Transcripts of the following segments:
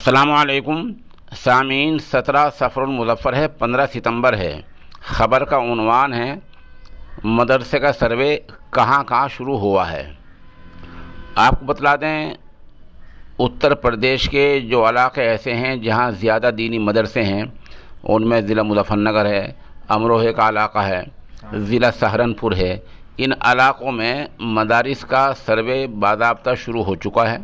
अस्सलामुअलैकुम सामीन। 17 सफ़रुल मुज़फ़्फ़र है, 15 सितंबर है। ख़बर का उन्वान है मदरसे का सर्वे कहाँ कहाँ शुरू हुआ है। आपको बतला दें, उत्तर प्रदेश के जो इलाके ऐसे हैं जहाँ ज़्यादा दीनी मदरसे हैं उनमें ज़िला मुज़फ़्फ़रनगर है, अमरोहा का इलाका है, ज़िला सहारनपुर है। इन इलाक़ों में मदारिस का सर्वे बाज़ाब्ता शुरू हो चुका है।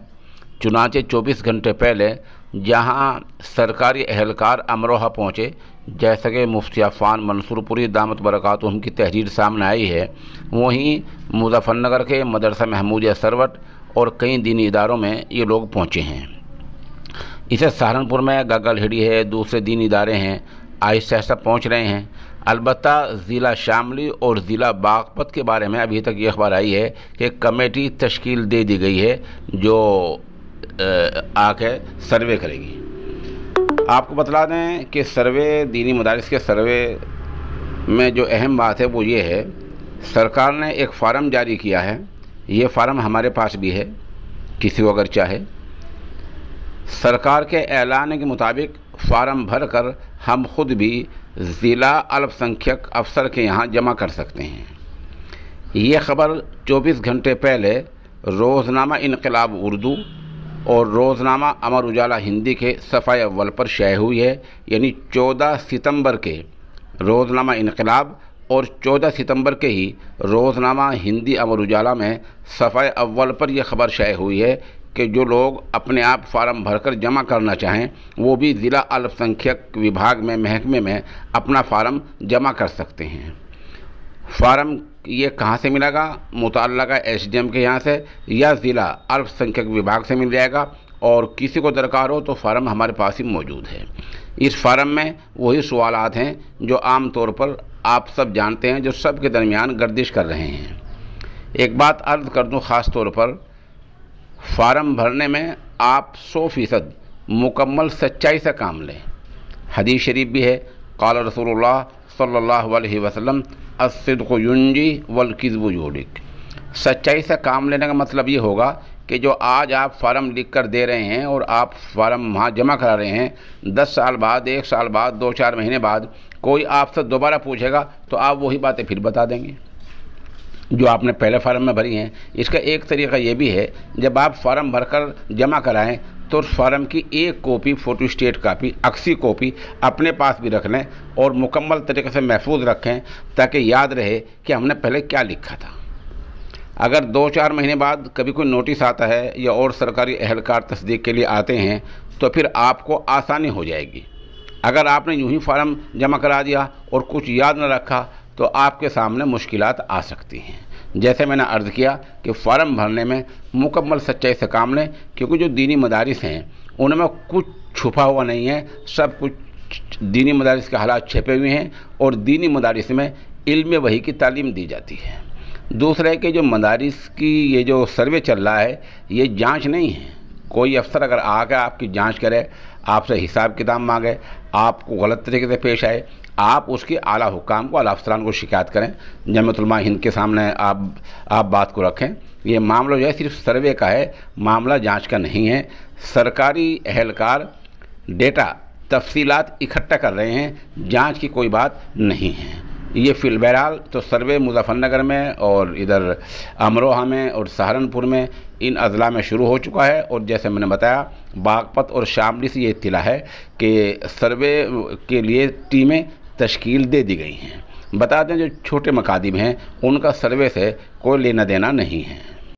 चुनांचे 24 घंटे पहले जहां सरकारी एहलकार अमरोहा पहुंचे, जैसा कि मुफ्ती अफ़ान मंसूरपुरी दामत बरकातुहुम की तहरीर सामने आई है, वहीं मुज़फ़्फ़रनगर के मदरसा महमूदिया सरवट और कई दीनी इदारों में ये लोग पहुंचे हैं। इसे सहारनपुर में गगलहेड़ी है, दूसरे दीनी इदारे हैं, आहिस्ता आहिस्ता पहुँच रहे हैं। अलबत्ता ज़िला शामली और ज़िला बागपत के बारे में अभी तक ये खबर आई है कि कमेटी तश्कील दे दी गई है जो आके सर्वे करेगी। आपको बतला दें कि सर्वे दीनी मदारिस के सर्वे में जो अहम बात है वो ये है, सरकार ने एक फ़ार्म जारी किया है। ये फ़ार्म हमारे पास भी है, किसी को अगर चाहे। सरकार के ऐलान के मुताबिक फ़ार्म भर कर हम खुद भी ज़िला अल्पसंख्यक अफसर के यहाँ जमा कर सकते हैं। ये ख़बर 24 घंटे पहले रोज़नामा इनकलाब उर्दू और रोज़नामा अमर उजाला हिंदी के सफ़ाए अव्वल पर शाये हुई है। यानी 14 सितंबर के रोज़नामा इनकलाब और 14 सितंबर के ही रोज़नामा हिंदी अमर उजाला में सफ़ाए अव्वल पर यह ख़बर शाये हुई है कि जो लोग अपने आप फ़ार्म भरकर जमा करना चाहें वो भी ज़िला अल्पसंख्यक विभाग में, महकमे में अपना फ़ार्म जमा कर सकते हैं। फ़ार्म ये कहाँ से मिलेगा? मुतल्लका एसडीएम के यहाँ से या ज़िला अल्पसंख्यक विभाग से मिल जाएगा, और किसी को दरकार हो तो फ़ार्म हमारे पास ही मौजूद है। इस फ़ार्म में वही सवालात हैं जो आम तौर पर आप सब जानते हैं, जो सब के दरमियान गर्दिश कर रहे हैं। एक बात अर्ज़ कर दूँ ख़ास तौर पर, फ़ार्म भरने में आप 100% मुकम्मल सच्चाई से काम लें। हदीस शरीफ भी है, क़ाल रसूलुल्लाह सल्लल्लाहु अलैहि वसल्लम अस्सिद्क़ु युंजी वल किज़्बु युहलिक। सच्चाई से काम लेने का मतलब ये होगा कि जो आज आप फ़ार्म लिख कर दे रहे हैं और आप फ़ार्म वहाँ जमा करा रहे हैं, 10 साल बाद, 1 साल बाद, 2-4 महीने बाद कोई आपसे दोबारा पूछेगा तो आप वही बातें फिर बता देंगे जो आपने पहले फ़ार्म में भरी हैं। इसका एक तरीका ये भी है, जब आप फ़ार्म भरकर जमा कराएं तो फ़ार्म की एक कॉपी, फ़ोटोस्टेट कापी, अक्सी कॉपी अपने पास भी रख लें और मुकम्मल तरीके से महफूज रखें ताकि याद रहे कि हमने पहले क्या लिखा था। अगर 2-4 महीने बाद कभी कोई नोटिस आता है या और सरकारी एहलकार तस्दीक के लिए आते हैं तो फिर आपको आसानी हो जाएगी। अगर आपने यूँ ही फ़ार्म जमा करा दिया और कुछ याद न रखा तो आपके सामने मुश्किलात आ सकती हैं। जैसे मैंने अर्ज़ किया कि फ़ार्म भरने में मुकम्मल सच्चाई से काम लें, क्योंकि जो दीनी मदारिस हैं उनमें कुछ छुपा हुआ नहीं है। सब कुछ दीनी मदारिस के हालात छिपे हुए हैं और दीनी मदारिस में इल्म वही की तालीम दी जाती है। दूसरा है कि जो मदारिस की ये जो सर्वे चल रहा है ये जांच नहीं है। कोई अफसर अगर आकर आपकी जांच करे, आपसे हिसाब किताब मांगे, आपको गलत तरीके से पेश आए, आप उसके आला हुकाम को, आला अफसरान को शिकायत करें। जमीयत उलमा हिंद के सामने आप बात को रखें। ये मामला जो है सिर्फ सर्वे का है, मामला जांच का नहीं है। सरकारी एहलकार डेटा तफसीलात इकट्ठा कर रहे हैं, जांच की कोई बात नहीं है। ये बहरहाल तो सर्वे मुज़फ़्फ़रनगर में और इधर अमरोहा में और सहारनपुर में इन अज़ला में शुरू हो चुका है। और जैसे मैंने बताया, बागपत और शामली से ये इत्तिला है कि सर्वे के लिए टीमें तश्कील दे दी गई हैं। बता दें, जो छोटे मकादिम हैं उनका सर्वे से कोई लेना देना नहीं है।